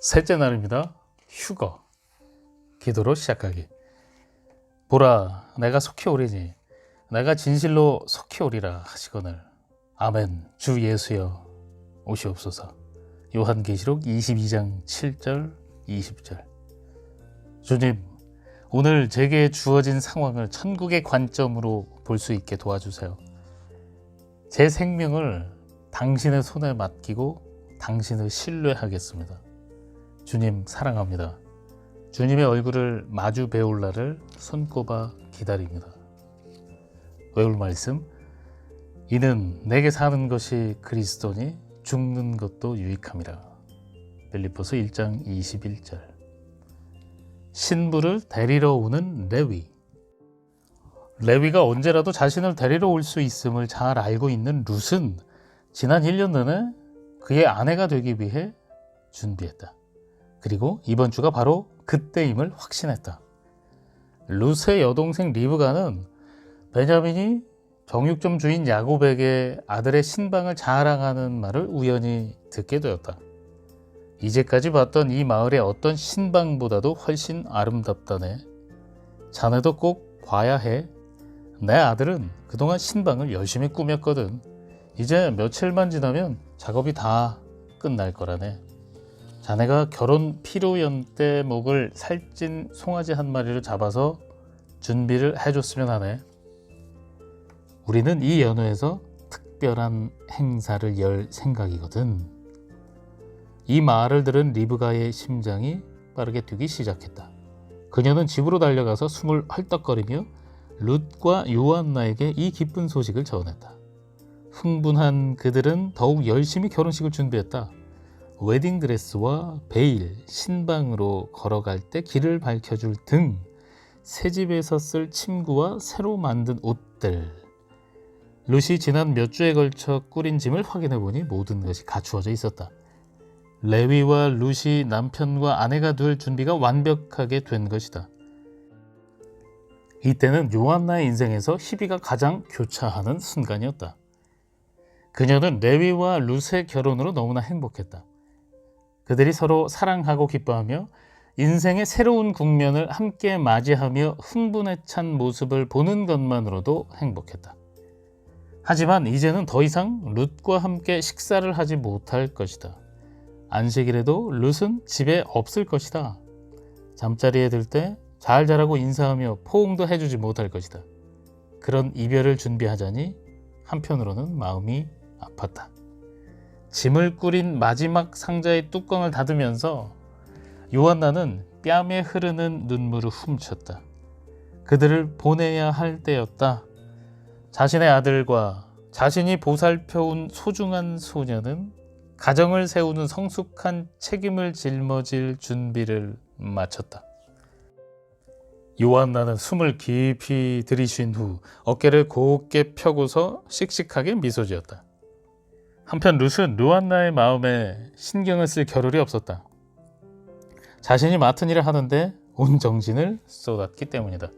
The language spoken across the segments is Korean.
셋째 날입니다. 휴거. 기도로 시작하기. 보라, 내가 속히 오리니 내가 진실로 속히 오리라 하시거늘. 아멘. 주 예수여 오시옵소서. 요한계시록 22장 7절 20절. 주님, 오늘 제게 주어진 상황을 천국의 관점으로 볼 수 있게 도와주세요. 제 생명을 당신의 손에 맡기고 당신을 신뢰하겠습니다. 주님 사랑합니다. 주님의 얼굴을 마주 배울 날을 손꼽아 기다립니다. 외울 말씀. 이는 내게 사는 것이 그리스도니 죽는 것도 유익함이라. 빌립보서 1장 21절. 신부를 데리러 오는 레위. 레위가 언제라도 자신을 데리러 올 수 있음을 잘 알고 있는 룻은 지난 1년 내내 그의 아내가 되기 위해 준비했다. 그리고 이번 주가 바로 그때임을 확신했다. 룻의 여동생 리브가는 베냐민이 정육점 주인 야곱에게 아들의 신방을 자랑하는 말을 우연히 듣게 되었다. 이제까지 봤던 이 마을의 어떤 신방보다도 훨씬 아름답다네. 자네도 꼭 봐야 해. 내 아들은 그동안 신방을 열심히 꾸몄거든. 이제 며칠만 지나면 작업이 다 끝날 거라네. 자네가 결혼 피로연 때 목을 살찐 송아지 한 마리를 잡아서 준비를 해줬으면 하네. 우리는 이 연회에서 특별한 행사를 열 생각이거든. 이 말을 들은 리브가의 심장이 빠르게 뛰기 시작했다. 그녀는 집으로 달려가서 숨을 헐떡거리며 룻과 요한나에게 이 기쁜 소식을 전했다. 흥분한 그들은 더욱 열심히 결혼식을 준비했다. 웨딩드레스와 베일, 신방으로 걸어갈 때 길을 밝혀줄 등, 새집에서 쓸 침구와 새로 만든 옷들. 룻이 지난 몇 주에 걸쳐 꾸린 짐을 확인해보니 모든 것이 갖추어져 있었다. 레위와 룻이 남편과 아내가 될 준비가 완벽하게 된 것이다. 이때는 요한나의 인생에서 희비가 가장 교차하는 순간이었다. 그녀는 레위와 룻의 결혼으로 너무나 행복했다. 그들이 서로 사랑하고 기뻐하며 인생의 새로운 국면을 함께 맞이하며 흥분에 찬 모습을 보는 것만으로도 행복했다. 하지만 이제는 더 이상 룻과 함께 식사를 하지 못할 것이다. 안식일에도 룻은 집에 없을 것이다. 잠자리에 들 때 잘 자라고 인사하며 포옹도 해주지 못할 것이다. 그런 이별을 준비하자니 한편으로는 마음이 아팠다. 짐을 꾸린 마지막 상자의 뚜껑을 닫으면서 요한나는 뺨에 흐르는 눈물을 훔쳤다. 그들을 보내야 할 때였다. 자신의 아들과 자신이 보살펴온 소중한 소녀는 가정을 세우는 성숙한 책임을 짊어질 준비를 마쳤다. 요한나는 숨을 깊이 들이쉰 후 어깨를 곧게 펴고서 씩씩하게 미소 지었다. 한편 룻은 요한나의 마음에 신경을 쓸 겨를이 없었다. 자신이 맡은 일을 하는데 온 정신을 쏟았기 때문이다.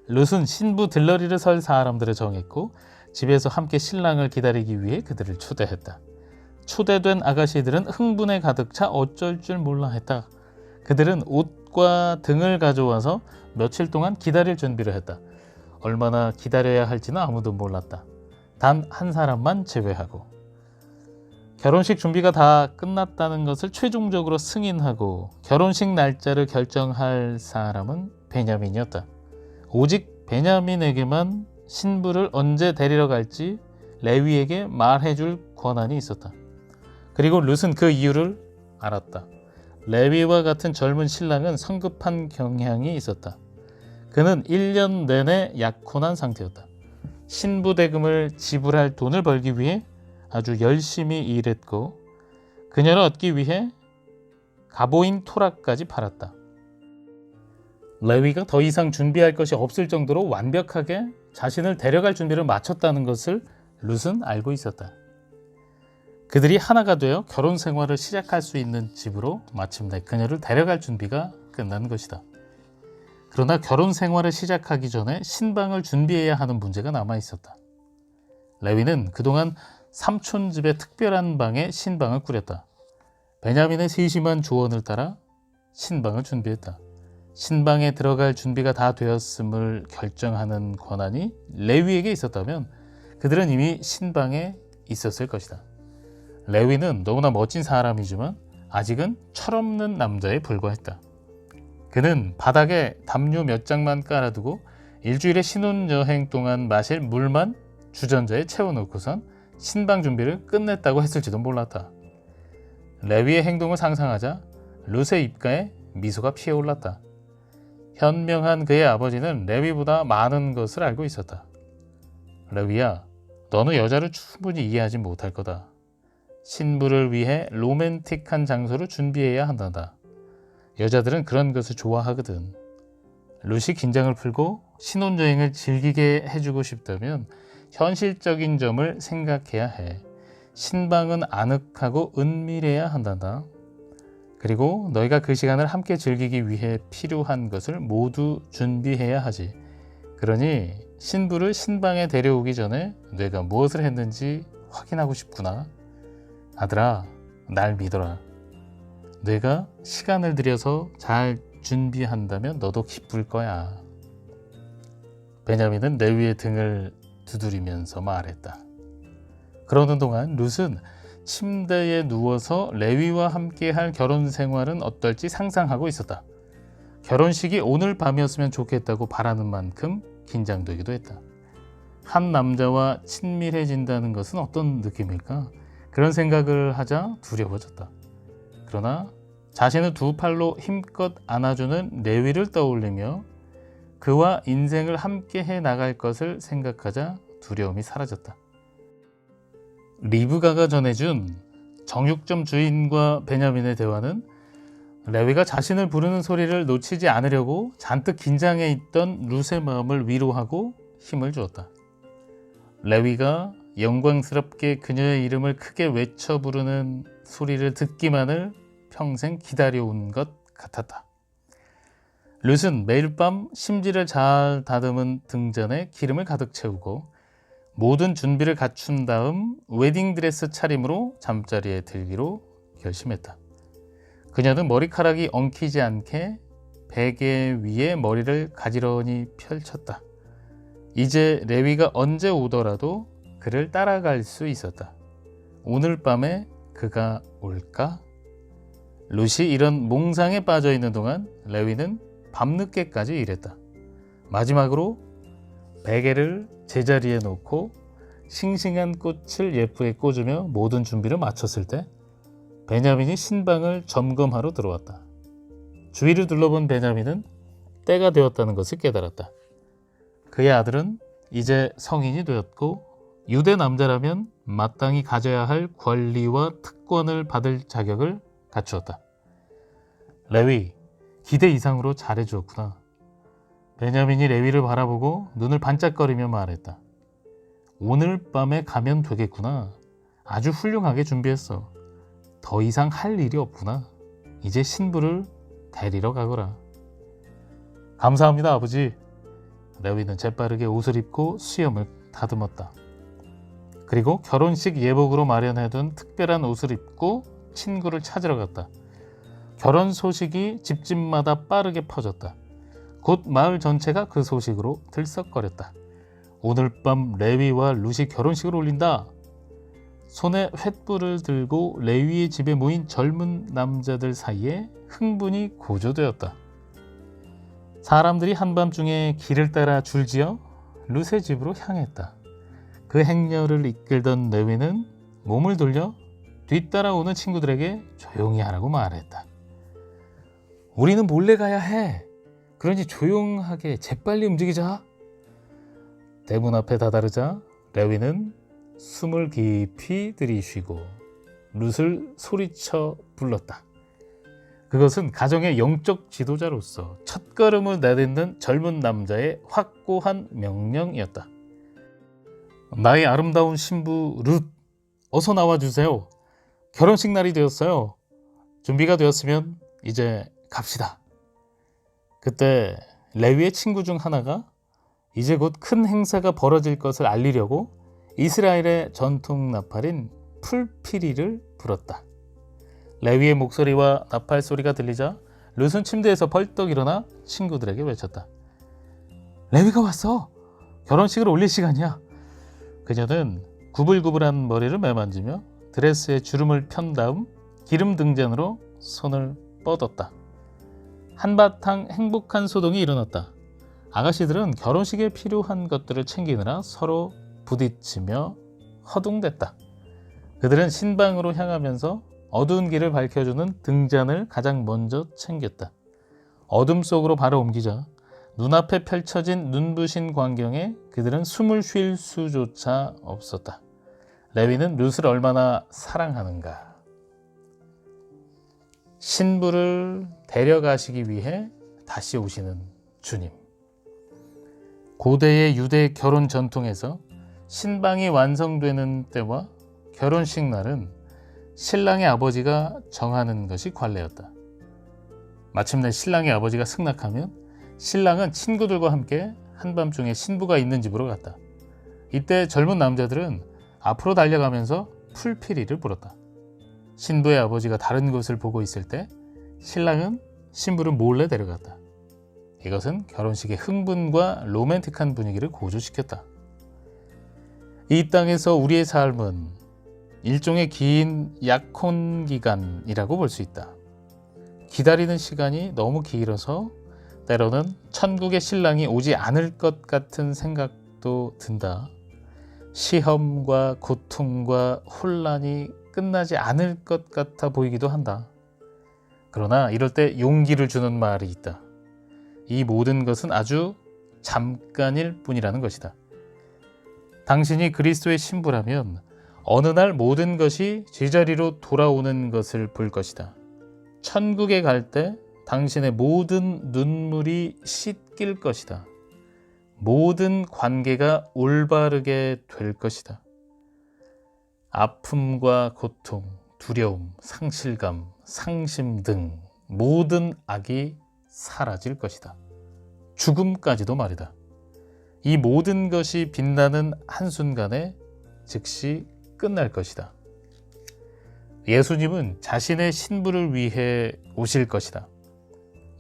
룻은 신부 들러리를 설 사람들을 정했고 집에서 함께 신랑을 기다리기 위해 그들을 초대했다. 초대된 아가씨들은 흥분에 가득 차 어쩔 줄 몰라 했다. 그들은 옷과 등을 가져와서 며칠 동안 기다릴 준비를 했다. 얼마나 기다려야 할지는 아무도 몰랐다. 단 한 사람만 제외하고. 결혼식 준비가 다 끝났다는 것을 최종적으로 승인하고 결혼식 날짜를 결정할 사람은 베냐민이었다. 오직 베냐민에게만 신부를 언제 데리러 갈지 레위에게 말해줄 권한이 있었다. 그리고 룻은 그 이유를 알았다. 레위와 같은 젊은 신랑은 성급한 경향이 있었다. 그는 1년 내내 약혼한 상태였다. 신부 대금을 지불할 돈을 벌기 위해 아주 열심히 일했고 그녀를 얻기 위해 가보인 토라까지 팔았다. 레위가 더 이상 준비할 것이 없을 정도로 완벽하게 자신을 데려갈 준비를 마쳤다는 것을 룻은 알고 있었다. 그들이 하나가 되어 결혼 생활을 시작할 수 있는 집으로 마침내 그녀를 데려갈 준비가 끝난 것이다. 그러나 결혼 생활을 시작하기 전에 신방을 준비해야 하는 문제가 남아 있었다. 레위는 그동안 삼촌 집의 특별한 방에 신방을 꾸렸다. 베냐민의 세심한 조언을 따라 신방을 준비했다. 신방에 들어갈 준비가 다 되었음을 결정하는 권한이 레위에게 있었다면 그들은 이미 신방에 있었을 것이다. 레위는 너무나 멋진 사람이지만 아직은 철없는 남자에 불과했다. 그는 바닥에 담요 몇 장만 깔아두고 일주일의 신혼여행 동안 마실 물만 주전자에 채워놓고선 신방 준비를 끝냈다고 했을지도 몰랐다. 레위의 행동을 상상하자 룻의 입가에 미소가 피어올랐다. 현명한 그의 아버지는 레위보다 많은 것을 알고 있었다. 레위야, 너는 여자를 충분히 이해하지 못할 거다. 신부를 위해 로맨틱한 장소를 준비해야 한단다. 여자들은 그런 것을 좋아하거든. 룻이 긴장을 풀고 신혼여행을 즐기게 해주고 싶다면 현실적인 점을 생각해야 해. 신방은 아늑하고 은밀해야 한단다. 그리고 너희가 그 시간을 함께 즐기기 위해 필요한 것을 모두 준비해야 하지. 그러니 신부를 신방에 데려오기 전에 내가 무엇을 했는지 확인하고 싶구나. 아들아, 날 믿어라. 내가 시간을 들여서 잘 준비한다면 너도 기쁠 거야. 베냐민은 레위의 등을 두드리면서 말했다. 그러는 동안 룻은 침대에 누워서 레위와 함께할 결혼 생활은 어떨지 상상하고 있었다. 결혼식이 오늘 밤이었으면 좋겠다고 바라는 만큼 긴장되기도 했다. 한 남자와 친밀해진다는 것은 어떤 느낌일까? 그런 생각을 하자 두려워졌다. 그러나 자신을 두 팔로 힘껏 안아주는 레위를 떠올리며 그와 인생을 함께 해 나갈 것을 생각하자 두려움이 사라졌다. 리브가가 전해준 정육점 주인과 베냐민의 대화는 레위가 자신을 부르는 소리를 놓치지 않으려고 잔뜩 긴장해 있던 룻의 마음을 위로하고 힘을 주었다. 레위가 영광스럽게 그녀의 이름을 크게 외쳐 부르는 소리를 듣기만을 평생 기다려온 것 같았다. 룻은 매일 밤 심지를 잘 다듬은 등잔에 기름을 가득 채우고 모든 준비를 갖춘 다음 웨딩드레스 차림으로 잠자리에 들기로 결심했다. 그녀는 머리카락이 엉키지 않게 베개 위에 머리를 가지런히 펼쳤다. 이제 레위가 언제 오더라도 그를 따라갈 수 있었다. 오늘 밤에 그가 올까? 룻이 이런 몽상에 빠져 있는 동안 레위는 밤늦게까지 일했다. 마지막으로 베개를 제자리에 놓고 싱싱한 꽃을 예쁘게 꽂으며 모든 준비를 마쳤을 때 베냐민이 신방을 점검하러 들어왔다. 주위를 둘러본 베냐민은 때가 되었다는 것을 깨달았다. 그의 아들은 이제 성인이 되었고 유대 남자라면 마땅히 가져야 할 권리와 특권을 받을 자격을 갖추었다. 레위, 기대 이상으로 잘해주었구나. 베냐민이 레위를 바라보고 눈을 반짝거리며 말했다. 오늘 밤에 가면 되겠구나. 아주 훌륭하게 준비했어. 더 이상 할 일이 없구나. 이제 신부를 데리러 가거라. 감사합니다, 아버지. 레위는 재빠르게 옷을 입고 수염을 다듬었다. 그리고 결혼식 예복으로 마련해둔 특별한 옷을 입고 친구를 찾으러 갔다. 결혼 소식이 집집마다 빠르게 퍼졌다. 곧 마을 전체가 그 소식으로 들썩거렸다. 오늘 밤 레위와 룻이 결혼식을 올린다. 손에 횃불을 들고 레위의 집에 모인 젊은 남자들 사이에 흥분이 고조되었다. 사람들이 한밤중에 길을 따라 줄지어 룻의 집으로 향했다. 그 행렬을 이끌던 레위는 몸을 돌려 뒤따라오는 친구들에게 조용히 하라고 말했다. 우리는 몰래 가야 해. 그러니 조용하게 재빨리 움직이자. 대문 앞에 다다르자 레위는 숨을 깊이 들이쉬고 룻을 소리쳐 불렀다. 그것은 가정의 영적 지도자로서 첫걸음을 내딛는 젊은 남자의 확고한 명령이었다. 나의 아름다운 신부 룻, 어서 나와주세요. 결혼식 날이 되었어요. 준비가 되었으면 이제 갑시다. 그때 레위의 친구 중 하나가 이제 곧 큰 행사가 벌어질 것을 알리려고 이스라엘의 전통 나팔인 풀피리를 불었다. 레위의 목소리와 나팔 소리가 들리자 룻은 침대에서 벌떡 일어나 친구들에게 외쳤다. 레위가 왔어. 결혼식을 올릴 시간이야. 그녀는 구불구불한 머리를 매만지며 드레스에 주름을 편 다음 기름 등잔으로 손을 뻗었다. 한바탕 행복한 소동이 일어났다. 아가씨들은 결혼식에 필요한 것들을 챙기느라 서로 부딪히며 허둥댔다. 그들은 신방으로 향하면서 어두운 길을 밝혀주는 등잔을 가장 먼저 챙겼다. 어둠 속으로 바로 옮기자 눈앞에 펼쳐진 눈부신 광경에 그들은 숨을 쉴 수조차 없었다. 레위는 룻을 얼마나 사랑하는가. 신부를 데려가시기 위해 다시 오시는 주님. 고대의 유대 결혼 전통에서 신방이 완성되는 때와 결혼식 날은 신랑의 아버지가 정하는 것이 관례였다. 마침내 신랑의 아버지가 승낙하면 신랑은 친구들과 함께 한밤중에 신부가 있는 집으로 갔다. 이때 젊은 남자들은 앞으로 달려가면서 풀피리를 불었다. 신부의 아버지가 다른 곳을 보고 있을 때 신랑은 신부를 몰래 데려갔다. 이것은 결혼식의 흥분과 로맨틱한 분위기를 고조시켰다. 이 땅에서 우리의 삶은 일종의 긴 약혼 기간이라고 볼 수 있다. 기다리는 시간이 너무 길어서 때로는 천국의 신랑이 오지 않을 것 같은 생각도 든다. 시험과 고통과 혼란이 끝나지 않을 것 같아 보이기도 한다. 그러나 이럴 때 용기를 주는 말이 있다. 이 모든 것은 아주 잠깐일 뿐이라는 것이다. 당신이 그리스도의 신부라면 어느 날 모든 것이 제자리로 돌아오는 것을 볼 것이다. 천국에 갈 때 당신의 모든 눈물이 씻길 것이다. 모든 관계가 올바르게 될 것이다. 아픔과 고통, 두려움, 상실감, 상심 등 모든 악이 사라질 것이다. 죽음까지도 말이다. 이 모든 것이 빛나는 한순간에 즉시 끝날 것이다. 예수님은 자신의 신부를 위해 오실 것이다.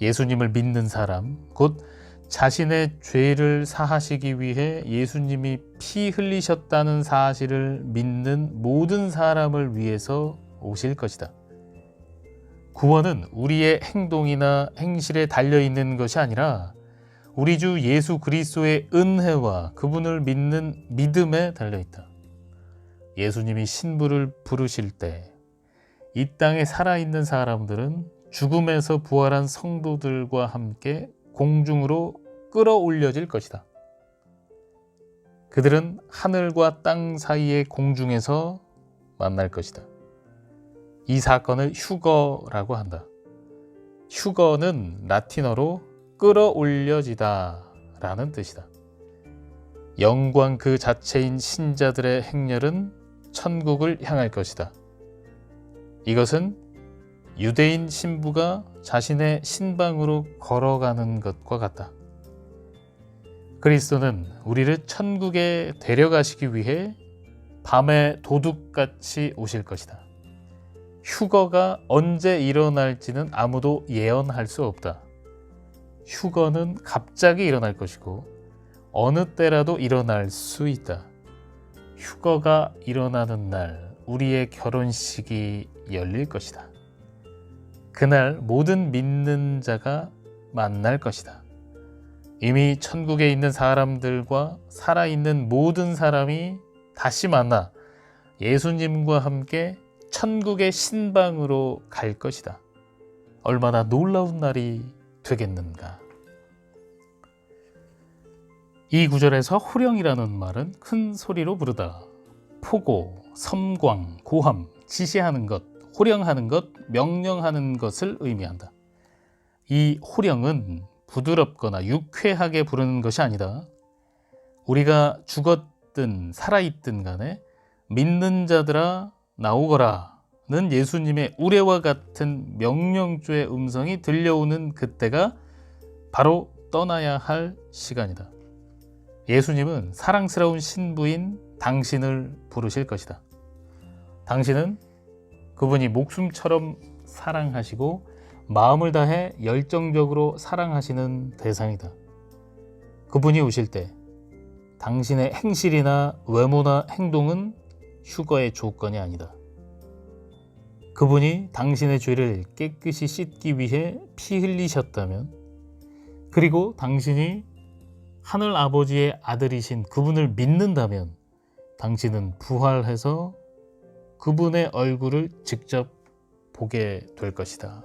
예수님을 믿는 사람, 곧 자신의 죄를 사하시기 위해 예수님이 피 흘리셨다는 사실을 믿는 모든 사람을 위해서 오실 것이다. 구원은 우리의 행동이나 행실에 달려있는 것이 아니라 우리 주 예수 그리스도의 은혜와 그분을 믿는 믿음에 달려있다. 예수님이 신부를 부르실 때 이 땅에 살아있는 사람들은 죽음에서 부활한 성도들과 함께 공중으로 끌어올려질 것이다. 그들은 하늘과 땅 사이의 공중에서 만날 것이다. 이 사건을 휴거라고 한다. 휴거는 라틴어로 끌어올려지다 라는 뜻이다. 영광 그 자체인 신자들의 행렬은 천국을 향할 것이다. 이것은 유대인 신부가 자신의 신방으로 걸어가는 것과 같다. 그리스도는 우리를 천국에 데려가시기 위해 밤에 도둑같이 오실 것이다. 휴거가 언제 일어날지는 아무도 예언할 수 없다. 휴거는 갑자기 일어날 것이고 어느 때라도 일어날 수 있다. 휴거가 일어나는 날 우리의 결혼식이 열릴 것이다. 그날 모든 믿는 자가 만날 것이다. 이미 천국에 있는 사람들과 살아있는 모든 사람이 다시 만나 예수님과 함께 천국의 신방으로 갈 것이다. 얼마나 놀라운 날이 되겠는가. 이 구절에서 호령이라는 말은 큰 소리로 부르다, 포고, 섬광, 고함, 지시하는 것, 호령하는 것, 명령하는 것을 의미한다. 이 호령은 부드럽거나 유쾌하게 부르는 것이 아니다. 우리가 죽었든 살아있든 간에 믿는 자들아 나오거라는 예수님의 우레와 같은 명령조의 음성이 들려오는 그때가 바로 떠나야 할 시간이다. 예수님은 사랑스러운 신부인 당신을 부르실 것이다. 당신은 그분이 목숨처럼 사랑하시고 마음을 다해 열정적으로 사랑하시는 대상이다. 그분이 오실 때 당신의 행실이나 외모나 행동은 휴거의 조건이 아니다. 그분이 당신의 죄를 깨끗이 씻기 위해 피 흘리셨다면, 그리고 당신이 하늘 아버지의 아들이신 그분을 믿는다면 당신은 부활해서 그분의 얼굴을 직접 보게 될 것이다.